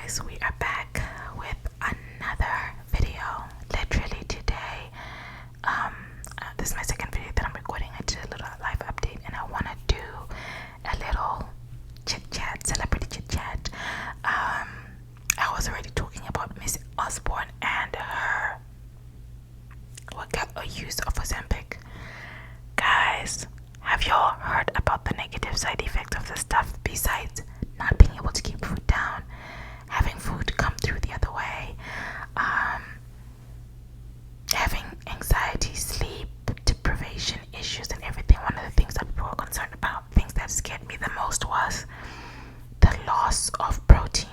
guys, we are back with another video. Literally today, this is my second video that I'm recording. I did a little live update and I want to do a little chit chat, celebrity chit chat. I was already talking about Miss Osborne and her use of Ozempic. Guys, have y'all heard about the negative side effects of this stuff besides not being able to keep food down, having food come through the other way, having anxiety, sleep deprivation issues and everything? One of the things that people were concerned about, things that scared me the most, was the loss of protein,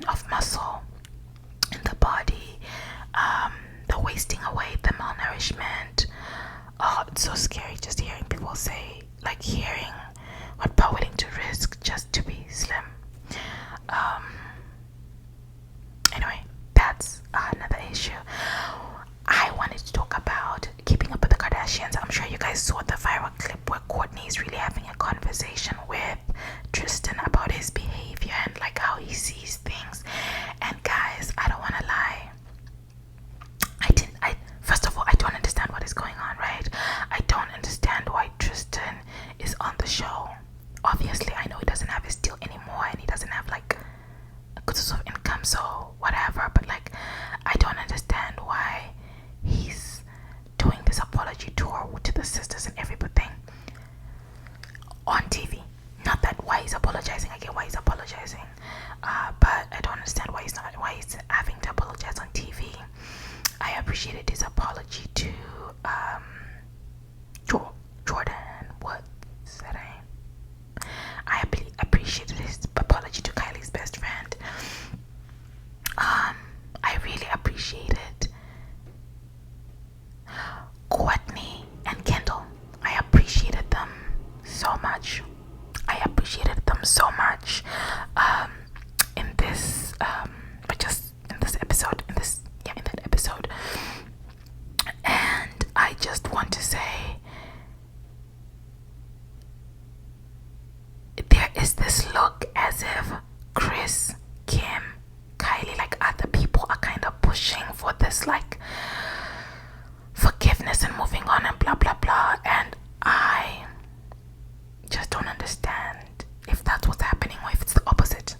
of muscle in the body, the wasting away, the malnourishment. Oh, it's so scary just hearing people say, like, hearing what people are willing to risk just to be slim. Anyway, that's another issue. I wanted to talk about keeping up with the Kardashians. I'm sure you guys saw the viral clip where Kourtney is really having a conversation with Tristan about his behavior and like how he sees things. And guys, I don't want to lie. First of all, I don't understand what is going on, right? I don't understand why Tristan is on the show. Obviously, I know he doesn't have his deal anymore and he doesn't have like a good source of income, so whatever. But like, I don't understand why he's doing this apology tour to the sisters and everything on TV. Not that why he's apologizing. I get why he's apologizing, but I don't understand why he's having to apologize on TV. I appreciated his apology to Jordan. What's that name? I appreciated his apology to Kylie's best friend. I really appreciated Kourtney and Kendall. I appreciated them so much. In this episode. And I just want to say, there is this look as if Chris, Kim, Kylie, like other people are kind of pushing for this like forgiveness and moving on and blah blah blah, and I just don't understand if that's what's happening or if it's the opposite.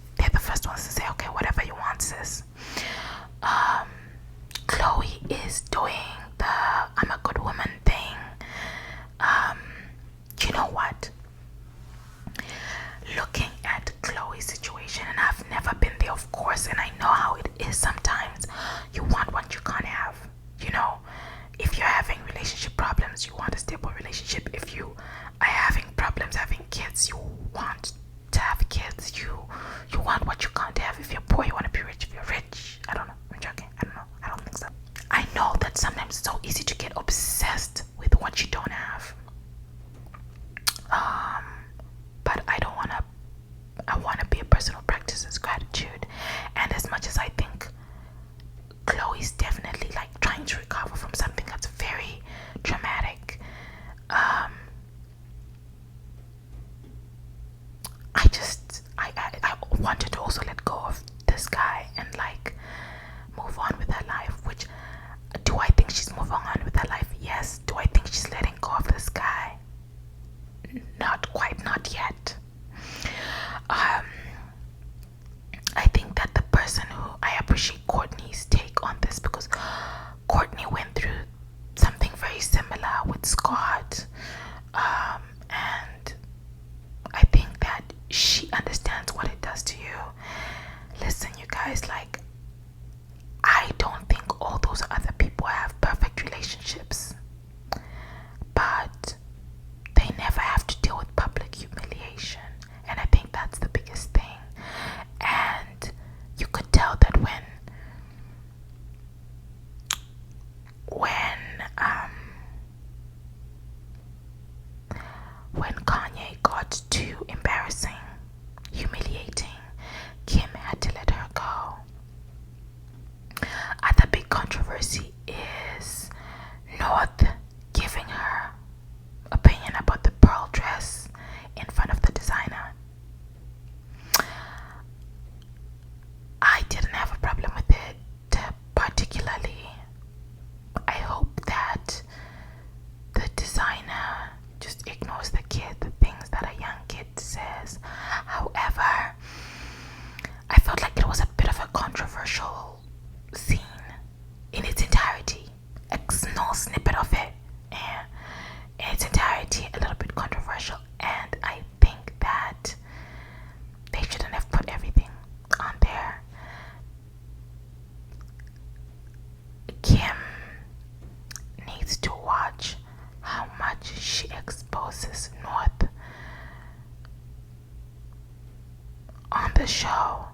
show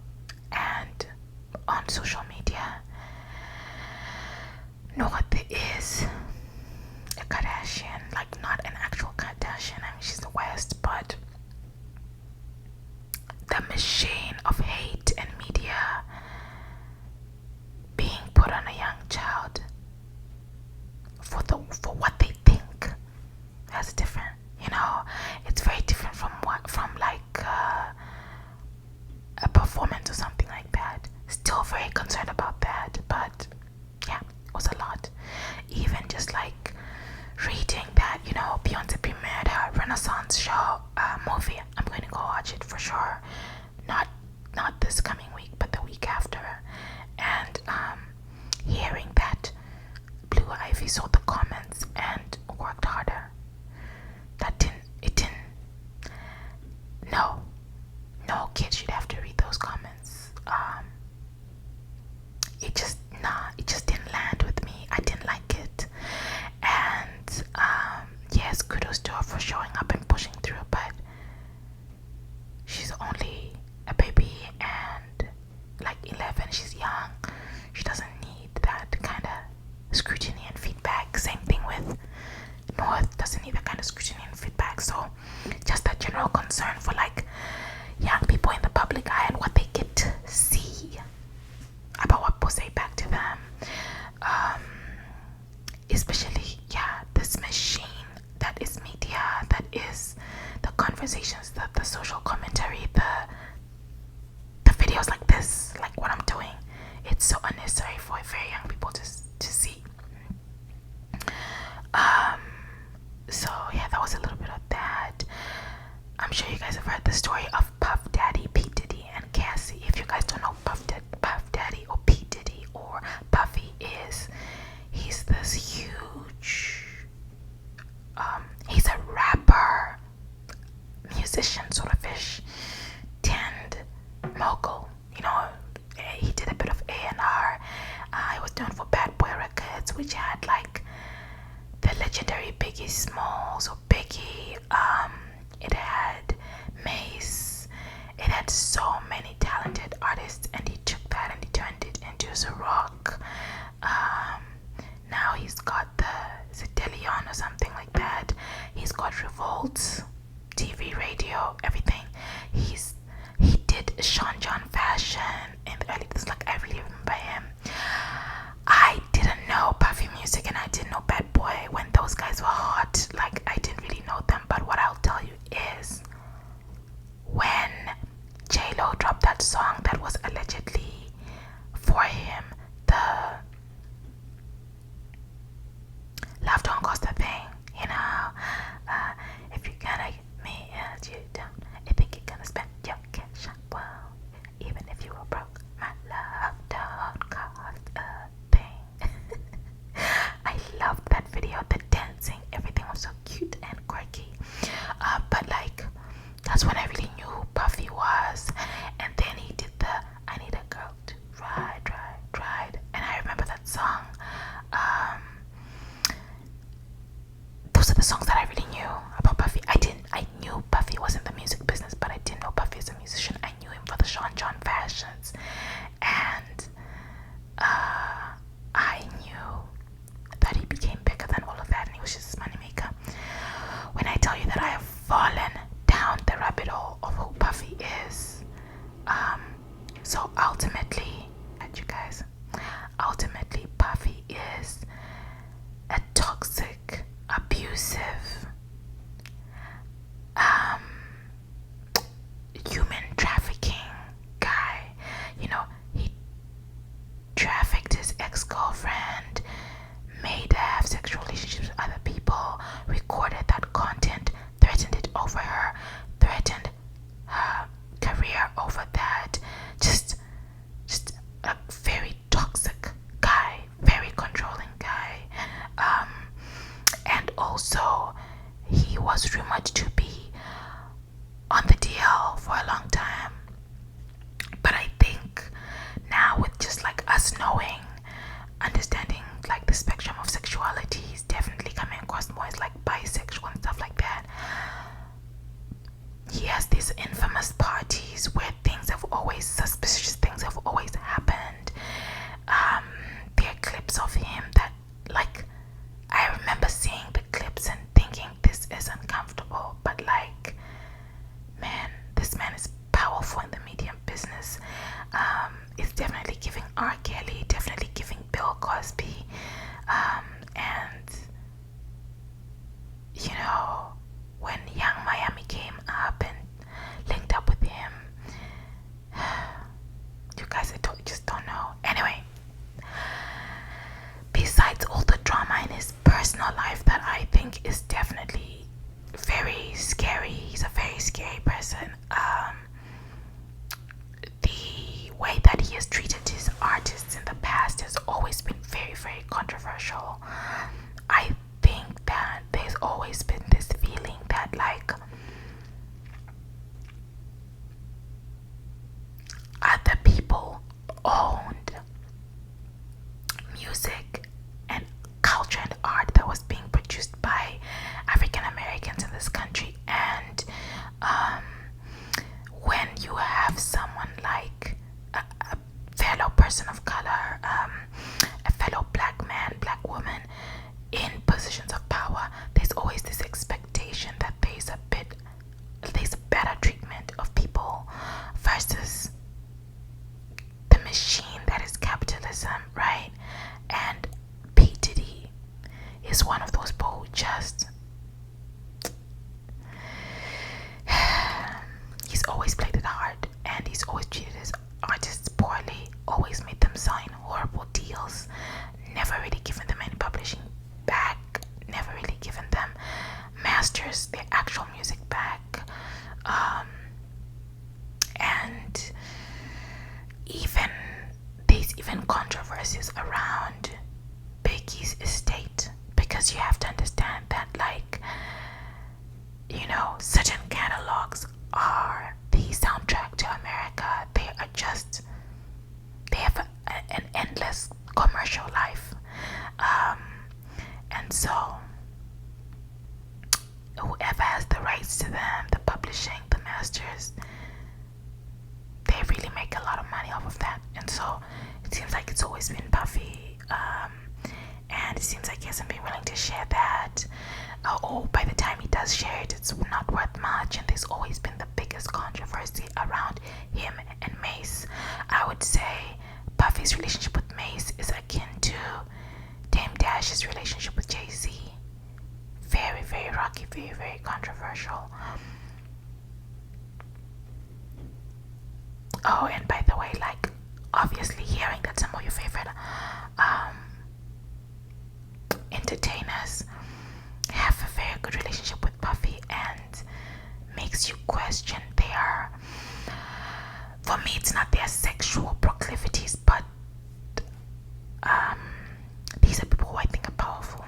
and on social media know what there is a Kardashian, like not an actual Kardashian. I mean, she's the West, but the machine of hate and media being put on a young child for what they think. That's different, you know. It's very different from like a performance or something like that. Still very concerned about that, but yeah, it was a lot. Even just like reading that, you know, Beyonce premiered her Renaissance show movie. I'm going to go watch it for sure. Not this coming week, but the week after. And hearing that Blue Ivy saw the comments and worked harder. No kid should have to read those comments. It just didn't land with me. I didn't like it. And yes, kudos to her for showing up and pushing through, but she's only a baby and like 11. She's young. She doesn't need that kind of scrutiny and feedback. Same thing with North, doesn't need that kind of scrutiny and feedback. So just that general concern for like young people in the public eye and what they get to see about what people say back to them, especially this machine that is media, that is the conversations, the social commentary, the videos like this, like what I'm doing. It's so unnecessary for very young people to see. So yeah, that was a little bit of that. I'm sure you guys have heard the story of Puff Daddy, P Diddy, and Cassie. If you guys don't know Puff Daddy or P Diddy or Puffy is, he's this huge, he's a rapper, musician sort of ish, turned mogul. You know, he did a bit of A&R. He was known for Bad Boy Records, which had like the legendary Biggie Smalls or Biggie. It had Mace. It had so many talented artists, and he took that and he turned it into Rock. Now he's got is it Deleon or something like that. He's got Revolt, TV, radio, everything. He did Sean John Fashion in the early days. Like, I really remember him. I didn't know Puffy Music and I didn't know Bad Boy when those guys were hot. Like, I didn't really know them. But what I'll tell you is, when J-Lo dropped that song that was allegedly for him, the Love Don't Cost a Thing, you know, if you're gonna get me as you don't, I think you're gonna spend your cash. Well, even if you were broke, my love don't cost a thing. I loved that video, the dancing, everything was so cute and quirky. But like, that's when I really knew who Puffy was. And then he did the I Need a Girl to Ride, and I remember that song. Those are the songs that I really knew about Puffy. I knew Puffy was in the music business, but I didn't know Puffy as a musician. I knew him for the Sean John Fashions, and I knew that he became bigger than all of that, and he was just his moneymaker. When I tell you that I have fallen down the rabbit hole of who Puffy is, so ultimately, Puffy is a toxic, abusive, human trafficking guy. You know, he trafficked his ex-girlfriend, made her have sexual relationships with other people, recorded that content, threatened it over her, threatened her career over that. Just a very toxic guy, very controlling guy. And also, he was rumored to be on the DL for a long time. But I think now, with just like us knowing, understanding like the spectrum of sexuality, he's definitely coming across more as like bisexual and stuff like that. He has these infamous parties where things have always R. Kelly, definitely giving Bill Cosby, and you know, when Young Miami came up and linked up with him, you guys, just don't know. Anyway, besides all the drama in his personal life that I think is definitely very scary, he's a very scary person. The way that he has treated his artists in the past has always been very, very controversial. I think that there's always been this feeling that, like, other people owned music and culture and art that was being produced by African Americans in this country. And when you have someone like a fellow person of color, a fellow black man, black woman in positions of power, there's always this expectation that there's better treatment of people versus the machine that is capitalism, right? And P. Diddy is one of those people who just he's always played it hard, and he's always treated his artists poorly, always made them sign horrible deals, never really given them any publishing back, never really given them masters, their actual music back. And there's even controversies around Biggie's estate, because you have to understand that, like, you know, certain catalogs are the soundtrack to America. They have an endless commercial life, and so whoever has the rights to them, the publishing, the masters, they really make a lot of money off of that. And so it seems like it's always been Puffy, and it seems like he hasn't been willing to share that, or by the time he does share it, it's not worth much. And there's always been the biggest controversy around him and Mace. I would say Puffy's relationship with Mace is akin to Dame Dash's relationship with Jay-Z. Very, very rocky, very, very controversial. Oh, and by the way, like, obviously hearing that some of your favorite entertainers have a very good relationship with Puffy and makes you question their, for me it's not their sexual proclivities, but these are people who I think are powerful,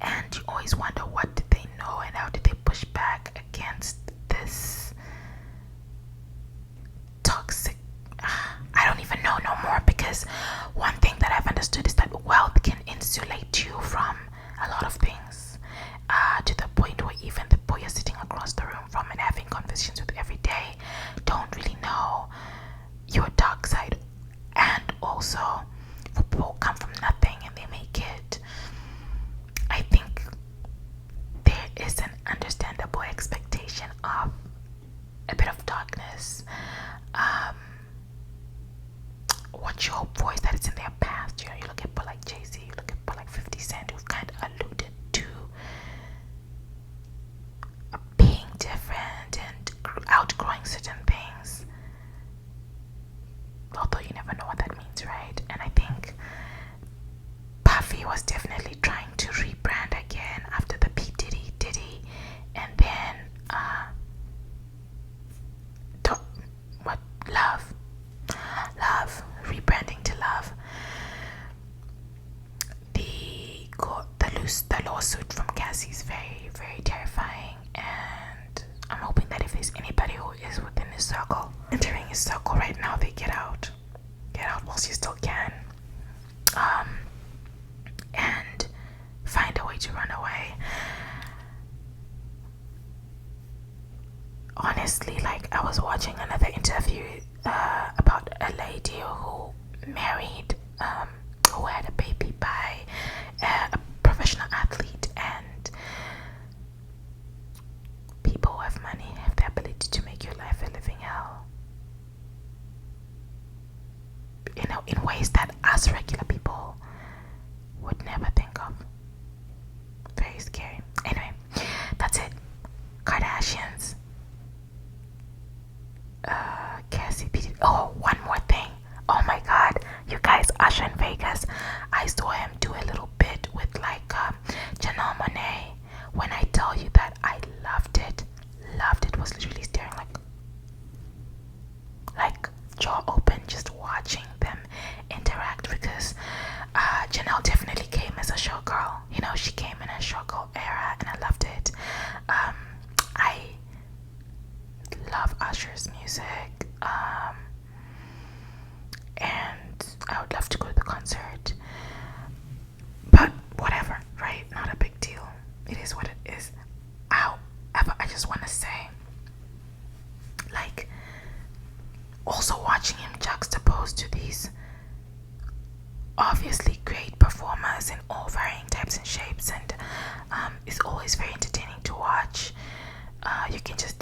and you always wonder, what did they know and how did they push back against this toxic, I don't even know no more, because one thing that I've understood is that wealth can insulate you from a lot of things, to the point where even the boy you're sitting across the room from and having conversations with every day don't really know your dark side. And also, for people who come from nothing and they make it, I think there is an understandable expectation of a bit of darkness. What you hope for is that it's in their past. You know, you look at people like Jay-Z, you look at people like 50 Cent, who've kind of alluded to being different and outgrowing certain things, although you never know what that means, right? And I think Puffy was definitely trying to rebrand again after the P. Diddy, and then rebranding to Love. The lawsuit from Cassie is very, very terrifying, and I'm hoping that if there's anybody who is within his circle, entering his circle right now, they get out whilst you still can, and find a way to run away. Honestly, like, I was watching another interview about a lady who married, who had a baby by a professional athlete, and people who have money have the ability to make your life a living hell. in ways that us regular people would never think of. Very scary. Anyway, that's it. Kardashians. Cassie. Oh, one more thing. Oh my God, you guys, Usher in Vegas. I saw him do a little bit with like Janelle Monáe. When I tell you that I loved it, was literally staring like jaw open, just watching them interact, because Janelle definitely came as a showgirl. You know, she came in a showgirl era, and I loved it. I love Usher's music, and I would love to go to the concert, but whatever, right? Not a big deal. It is what it is. However, I just want to say, like, also watching him juxtaposed to these obviously great performers in all varying types and shapes, and it's always very entertaining to watch. You can just